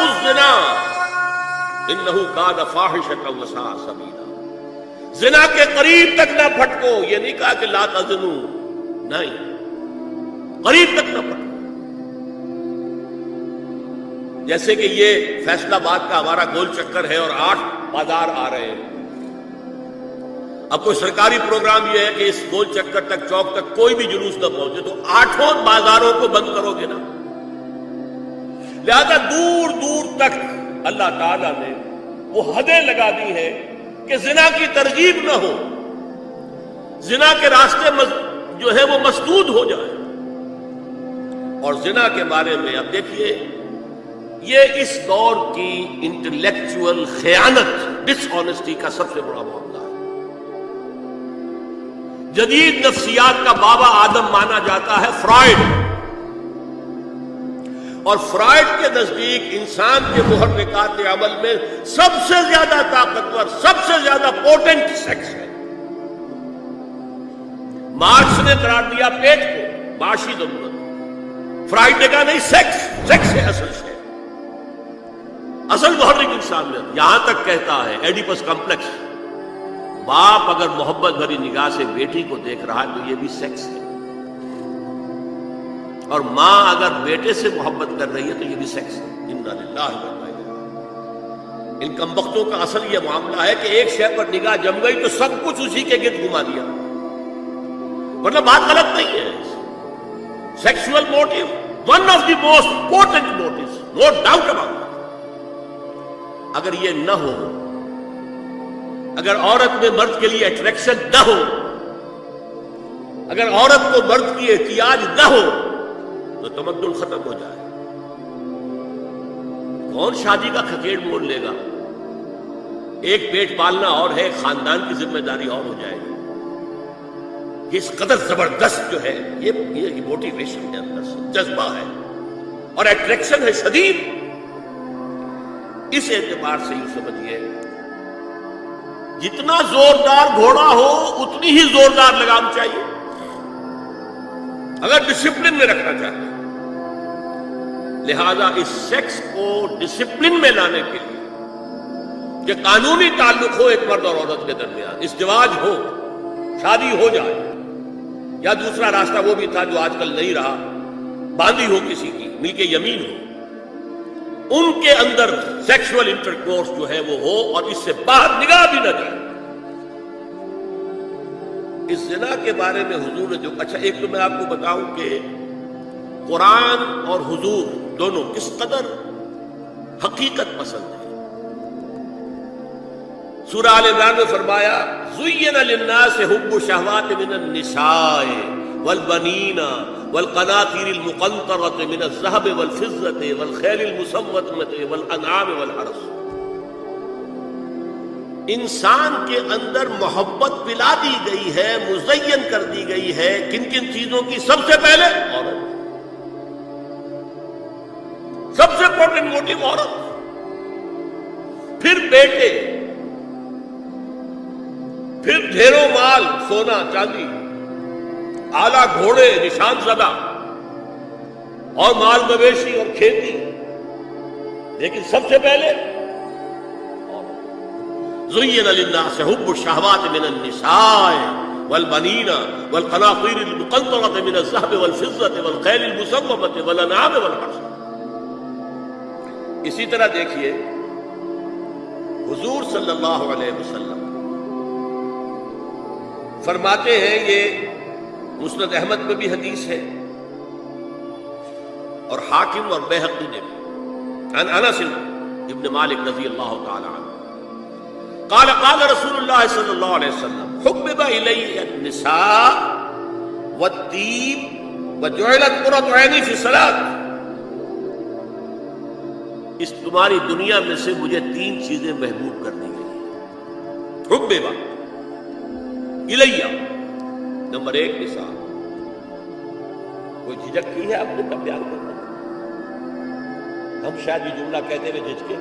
الزنا انہ کان فاحشۃ وساء سبیلا. زنا کے قریب تک نہ پھٹکو. یہ نہیں کہا کہ لا تزنوا، نہیں، قریب تک نہ پھٹکو. جیسے کہ یہ فیصل آباد کا ہمارا گول چکر ہے اور 8 بازار آ رہے ہیں. اب کوئی سرکاری پروگرام یہ ہے کہ اس گول چکر تک، چوک تک کوئی بھی جلوس نہ پہنچے، تو 8 بازاروں کو بند کرو گے نا. لہذا دور دور تک اللہ تعالیٰ نے وہ حدیں لگا دی ہیں کہ زنا کی ترغیب نہ ہو، زنا کے راستے جو ہے وہ مسدود ہو جائے. اور زنا کے بارے میں اب دیکھیے، یہ اس دور کی انٹلیکچوئل خیانت، ڈس آنیسٹی کا سب سے بڑا معاملہ ہے. جدید نفسیات کا بابا آدم مانا جاتا ہے فرائڈ، اور فرائڈ کے نزدیک انسان کے محرکات عمل میں سب سے زیادہ طاقتور، سب سے زیادہ پوٹنٹ سیکس ہے. مارکس نے قرار دیا پیٹ کو معاشی ضرورت، فرائڈ نے کہا نہیں، سیکس ہے اصل شے، اصل محرک انسان میں. یہاں تک کہتا ہے ایڈیپس کمپلیکس، باپ اگر محبت بھری نگاہ سے بیٹی کو دیکھ رہا ہے تو یہ بھی سیکس ہے، اور ماں اگر بیٹے سے محبت کر رہی ہے تو یہ بھی سیکس ہے. انا للہ و انا الیہ راجعون. ان کمبختوں کا اصل یہ معاملہ ہے کہ ایک شے پر نگاہ جم گئی تو سب کچھ اسی کے گرد گھما دیا. مطلب بات غلط نہیں ہے. Sexual motive one of the most important motives, no doubt about. اگر یہ نہ ہو، اگر عورت میں مرد کے لیے اٹریکشن نہ ہو، اگر عورت کو مرد کی احتیاج نہ ہو تو تمدن ختم ہو جائے. کون شادی کا کھکیڑ موڑ لے گا؟ ایک پیٹ پالنا اور ہے، خاندان کی ذمہ داری اور ہو جائے گی. اس قدر زبردست جو ہے یہ موٹیویشن ہے، اندر سے جذبہ ہے اور اٹریکشن ہے شدید. اس اعتبار سے یوں سمجھیے، جتنا زوردار گھوڑا ہو اتنی ہی زوردار لگام چاہیے اگر ڈسپلن میں رکھنا چاہتے ہیں. لہذا اس سیکس کو ڈسپلن میں لانے کے لیے کہ قانونی تعلق ہو ایک مرد اور عورت کے درمیان، ازدواج ہو، شادی ہو جائے، یا دوسرا راستہ وہ بھی تھا جو آج کل نہیں رہا، باندھی ہو کسی کی، ملک یمین ہو، ان کے اندر سیکشول انٹرکورس جو ہے وہ ہو اور اس سے باہر نگاہ بھی نہ جائے. اس زنا کے بارے میں حضور نے جو، اچھا ایک تو میں آپ کو بتاؤں کہ قرآن اور حضور دونوں کس قدر حقیقت پسند ہے. سورہ آل عمران میں فرمایا زُيِّنَ لِلنَّاسِ حُبُّ الشَّهَوَاتِ مِنَ النِّسَاءِ وَالْبَنِينَ وَالْقَنَاطِيرِ الْمُقَنطَرَةِ مِنَ الذَّهَبِ وَالْفِضَّةِ وَالْخَيْلِ الْمُسَوَّمَةِ وَالْأَنْعَامِ وَالْحَرْثِ. انسان کے اندر محبت پلا دی گئی ہے، مزین کر دی گئی ہے. کن کن چیزوں کی؟ سب سے پہلے عورت، سب سے امپورٹنٹ موٹیو عورت، پھر بیٹے، پھر ڈھیروں مال، سونا چاندی، اعلیٰ گھوڑے نشان زدہ، اور مال مویشی اور کھیتی. لیکن سب سے پہلے زُيِّنَ لِلنَّاسِ حُبُّ الشَّهَوَاتِ مِنَ النِّسَاءِ وَالْبَنِينَ وَالْقَنَاطِيرِ الْمُقَنطَرَةِ مِنَ الذَّهَبِ وَالْفِضَّةِ وَالْخَيْلِ الْمُسَوَّمَةِ وَالْأَنْعَامِ وَالْحَرْثِ. اسی طرح دیکھیے حضور صلی اللہ علیہ وسلم فرماتے ہیں، یہ مسند احمد میں بھی حدیث ہے اور حاکم اور بیہقی نے بھی، عن انس ابن مالک رضی اللہ تعالی عنہ قال قال رسول اللہ صلی اللہ علیہ وسلم حبب الی النساء والطیب وجعلت قرۃ عینی فی الصلاۃ. اس تمہاری دنیا میں سے مجھے 3 چیزیں محبوب کر دی گئی. حبب الی، نمبر 1 نساء. کوئی جھجک کی ہے آپ نے کب پیار کرنا؟ ہم شاید یہ جملہ کہتے ہوئے جھجکے،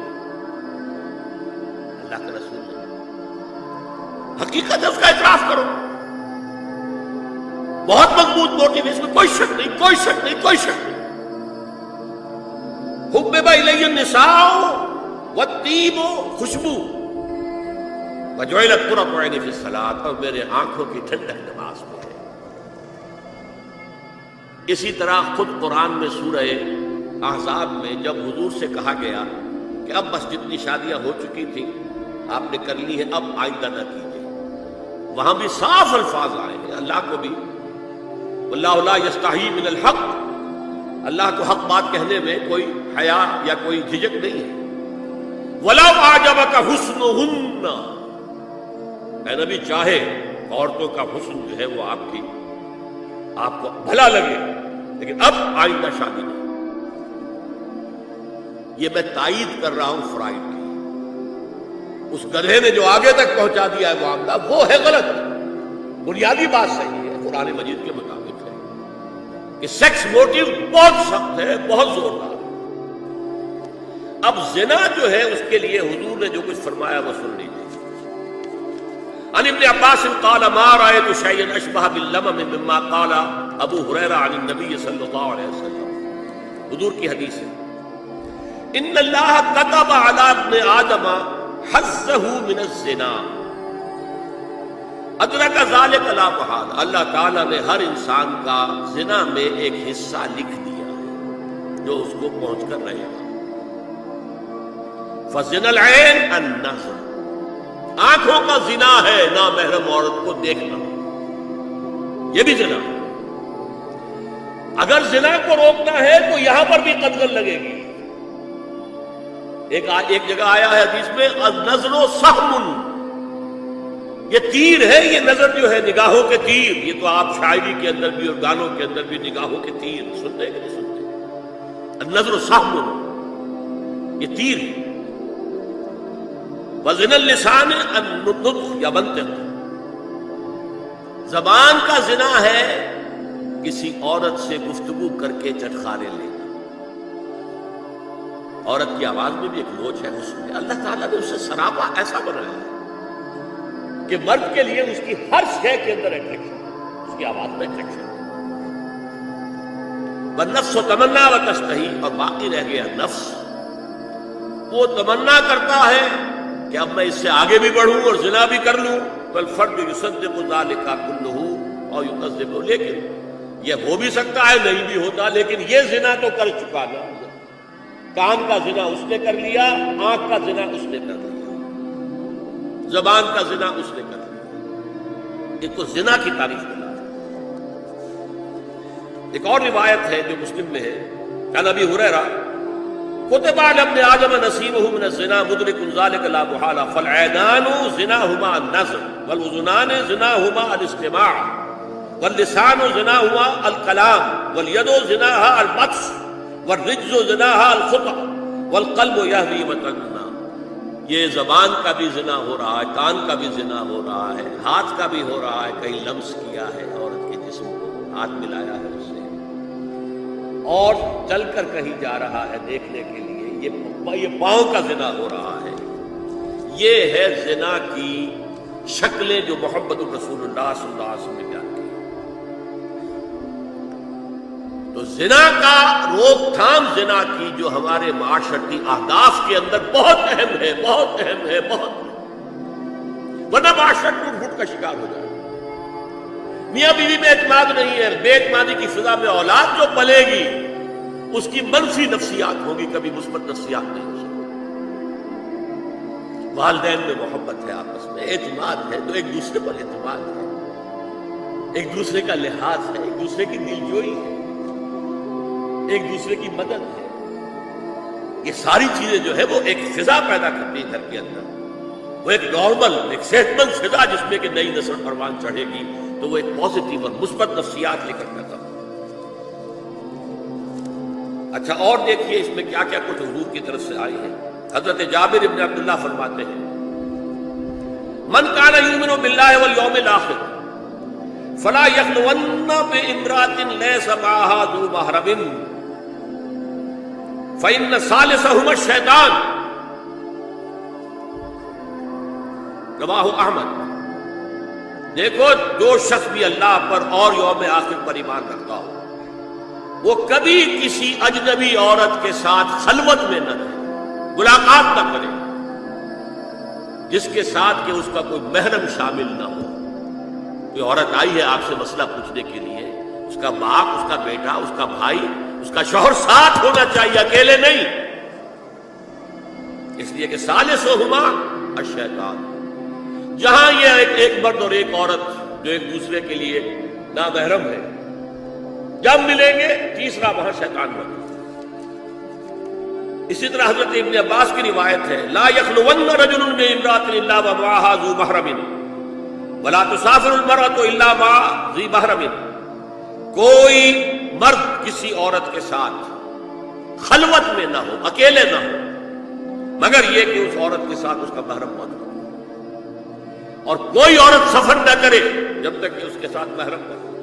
اللہ کے رسول نے حقیقت ہے اس کا اعتراف کرو. بہت مضبوط موٹیو ہے، اس میں کوئی شک نہیں، کوئی شک نہیں، کوئی شک نہیں. حبب الی النساء والطیب، خوشبو، وجعلت قرۃ عینی فی الصلاۃ، اور میرے آنکھوں کی ٹھنڈک نماز میں ہے۔ اسی طرح خود قرآن میں سورہ احزاب میں جب حضور سے کہا گیا کہ اب بس جتنی شادیاں ہو چکی تھیں آپ نے کر لی ہے، اب آئندہ نہ کیجیے، وہاں بھی صاف الفاظ آئے ہیں اللہ کو بھی، واللہ لا یستحیی من الحق، اللہ کو حق بات کہنے میں کوئی حیا یا کوئی جھجک نہیں ہے۔ وَلَوْ أَعْجَبَكَ حُسْنُهُنَّ، اے نبی چاہے عورتوں کا حسن جو ہے وہ آپ کو بھلا لگے، لیکن اب آئندہ شادی نہیں۔ یہ میں تائید کر رہا ہوں فرائض کی، اس گدھے نے جو آگے تک پہنچا دیا ہے معاملہ وہ ہے غلط، بنیادی بات صحیح ہے، قرآن مجید کے مطابق ہے کہ سیکس موٹیو بہت سخت ہے، بہت زوردار ہے۔ اب زنا جو ہے اس کے لیے حضور نے جو کچھ فرمایا وہ سن لیجیے۔ عن ابن عباس قال ما رأيت شيئا اشبه باللمم مما قال ابو ہریرہ عن النبی صلی اللہ علیہ وسلم، حضور کی حدیث ہے، ان اللہ كتب على ابن آدم حظه من الزنا ادرک ذلك لا محال، اللہ تعالیٰ نے ہر انسان کا زنا میں ایک حصہ لکھ دیا ہے جو اس کو پہنچ کر رہے گا۔ فزنا العین النظر، آنکھوں کا زنا ہے نامحرم عورت کو دیکھنا، یہ بھی زنا ہے۔ اگر زنا کو روکنا ہے تو یہاں پر بھی قتل لگے گی۔ ایک جگہ آیا ہے حدیث میں النظر سہم، یہ تیر ہے، یہ نظر جو ہے نگاہوں کے تیر، یہ تو آپ شاعری کے اندر بھی اور گانوں کے اندر بھی نگاہوں کے تیر سنتے کہ نہیں سنتے؟ النظر سہم، یہ تیر ہے۔ وزن اللسان النطق یا منطق، زبان کا زنا ہے کسی عورت سے گفتگو کر کے چٹخارے لینا۔ عورت کی آواز میں بھی ایک لوچ ہے، اس میں اللہ تعالیٰ نے اسے سراپا ایسا بنایا ہے کہ مرد کے لیے اس کی ہر شے کے اندر اٹریکشن، اس کی آواز میں اٹریکشن۔ والنفس تمنا وتشتہی، اور باقی رہ گیا نفس، وہ تمنا کرتا ہے کہ اب میں اس سے آگے بھی بڑھوں اور زنا بھی کر لوں، فالفرد یصدق ذلک کلہ اور یکذب، لیکن یہ ہو بھی سکتا ہے نہیں بھی ہوتا، لیکن یہ زنا تو کر چکا نا، کان کا زنا اس نے کر لیا، آنکھ کا زنا اس نے کر لیا، زبان کا زنا اس نے کر لیا، یہ تو زنا کی تعریف بنا ہے۔ ایک اور روایت ہے جو مسلم میں ہے، عن ابی ہریرہ كتب على ابن آدم نصيبه من الزنا مدرك ذلك لا محالة فالعينان زناهما النظر والأذنان زناهما الاستماع واللسان زناهما الكلام واليد زناها البطش والرجل زناها الخطأ والقلب يهوي متنا۔ یہ زبان کا بھی زنا ہو رہا ہے، کان کا بھی زنا ہو رہا ہے، ہاتھ کا بھی ہو رہا ہے، کہیں لمس کیا ہے عورت کے جسم کو، ہاتھ ملایا ہے اس سے، اور چل کر کہیں جا رہا ہے دیکھنے کے لیے، یہ پاؤں کا زنا ہو رہا ہے۔ یہ ہے زنا کی شکلیں جو محمد رسول اللہ صلی اللہ علیہ وسلم نے بیان کی۔ تو زنا کا روک تھام، زنا کی جو ہمارے معاشرتی اہداف کے اندر بہت اہم ہے، بہت اہم ہے، بہت، ورنہ معاشرت ٹوٹ پھوٹ کا شکار ہو جائے۔ میاں بیوی میں اعتماد نہیں ہے، بے اعتمادی کی فضا میں اولاد جو پلے گی اس کی منفی نفسیات ہوگی، کبھی مثبت نفسیات نہیں ہو سکتی۔ والدین میں محبت ہے، آپس میں اعتماد ہے، تو ایک دوسرے پر اعتماد ہے، ایک دوسرے کا لحاظ ہے، ایک دوسرے کی دلجوئی ہے، ایک دوسرے کی مدد ہے۔ یہ ساری چیزیں جو ہے وہ ایک فضا پیدا کرتی ہے گھر کے اندر، وہ ایک نارمل، ایک صحت مند فضا جس میں کہ نئی نسل پروان چڑھے گی، تو وہ ایک پازیٹیو اور مثبت نفسیات لے کر پیدا ہوگی۔ اچھا اور دیکھیے اس میں کیا کیا کچھ حضور کی طرف سے آئی ہے۔ حضرت جابر ابن عبداللہ فرماتے ہیں، من کان یؤمن باللہ والیوم الآخر فلا یخلون بامرأة لیس معها ذو محرم فإن ثالثہما الشیطان، رواہ احمد۔ دیکھو جو شخص بھی اللہ پر اور یوم آخر پر ایمان رکھتا ہو وہ کبھی کسی اجنبی عورت کے ساتھ خلوت میں نہ رہے، ملاقات نہ کرے جس کے ساتھ کہ اس کا کوئی محرم شامل نہ ہو۔ کوئی عورت آئی ہے آپ سے مسئلہ پوچھنے کے لیے، اس کا باپ، اس کا بیٹا، اس کا بھائی، اس کا شوہر ساتھ ہونا چاہیے، اکیلے نہیں، اس لیے کہ ثالثہما الشیطان۔ جہاں یہ ایک مرد اور ایک عورت جو ایک دوسرے کے لیے نامحرم ہے، جب ملیں گے تیسرا وہاں شیطان بنے۔ اسی طرح حضرت ابن عباس کی روایت ہے، لا یخلون رجل بامرأۃ الا ومعها ذو محرم ولا تسافر المرأة الا مع ذی محرم۔ کوئی مرد کسی عورت کے ساتھ خلوت میں نہ ہو، اکیلے نہ ہو، مگر یہ کہ اس عورت کے ساتھ اس کا محرم موجود ہو، اور کوئی عورت سفر نہ کرے جب تک کہ اس کے ساتھ محرم نہ ہو۔